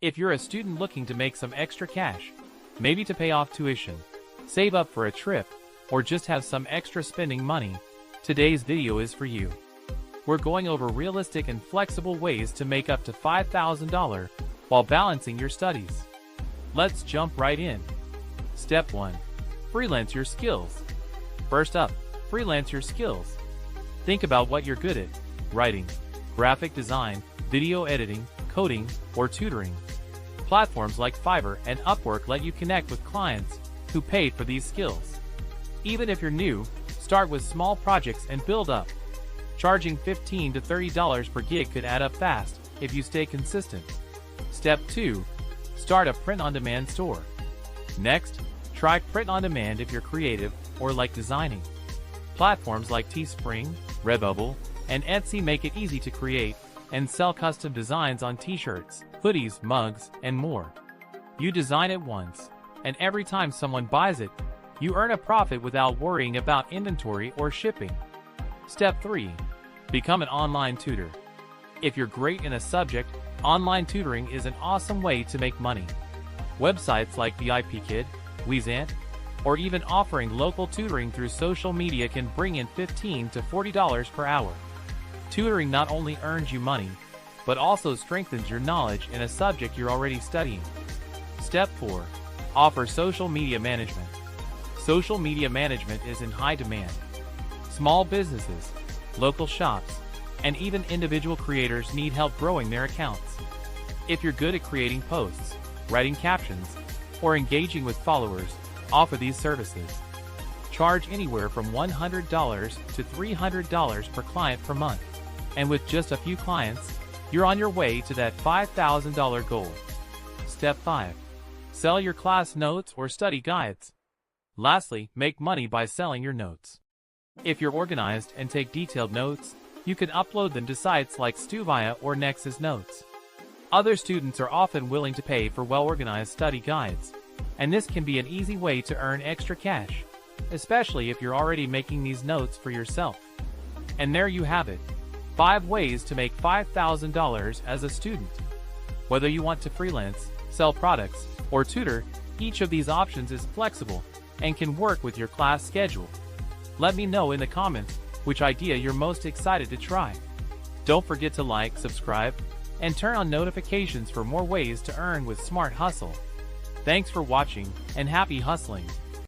If you're a student looking to make some extra cash, maybe to pay off tuition, save up for a trip, or just have some extra spending money, today's video is for you. We're going over realistic and flexible ways to make up to $5,000 while balancing your studies. Let's jump right in. Step 1. Freelance your skills. First up, freelance your skills. Think about what you're good at: writing, graphic design, video editing, coding, or tutoring. Platforms like Fiverr and Upwork let you connect with clients who pay for these skills. Even if you're new, start with small projects and build up. Charging $15 to $30 per gig could add up fast if you stay consistent. Step 2. Start a print-on-demand store. Next, try print-on-demand if you're creative or like designing. Platforms like Teespring, Redbubble, and Etsy make it easy to create and sell custom designs on t-shirts, hoodies, mugs, and more. You design it once, and every time someone buys it, you earn a profit without worrying about inventory or shipping. Step 3. Become an online tutor. If you're great in a subject, online tutoring is an awesome way to make money. Websites like VIPKid, Weezant, or even offering local tutoring through social media can bring in $15 to $40 per hour. Tutoring not only earns you money, but also strengthens your knowledge in a subject you're already studying. Step 4. Offer social media management. Social media management is in high demand. Small businesses, local shops, and even individual creators need help growing their accounts. If you're good at creating posts, writing captions, or engaging with followers, offer these services. Charge anywhere from $100 to $300 per client per month. And with just a few clients, you're on your way to that $5,000 goal. Step 5. Sell your class notes or study guides. Lastly, make money by selling your notes. If you're organized and take detailed notes, you can upload them to sites like Studvia or Nexus Notes. Other students are often willing to pay for well-organized study guides, and this can be an easy way to earn extra cash, especially if you're already making these notes for yourself. And there you have it. 5 ways to make $5,000 as a student. Whether you want to freelance, sell products, or tutor, each of these options is flexible and can work with your class schedule. Let me know in the comments which idea you're most excited to try. Don't forget to like, subscribe, and turn on notifications for more ways to earn with Smart Hustle. Thanks for watching, and happy hustling!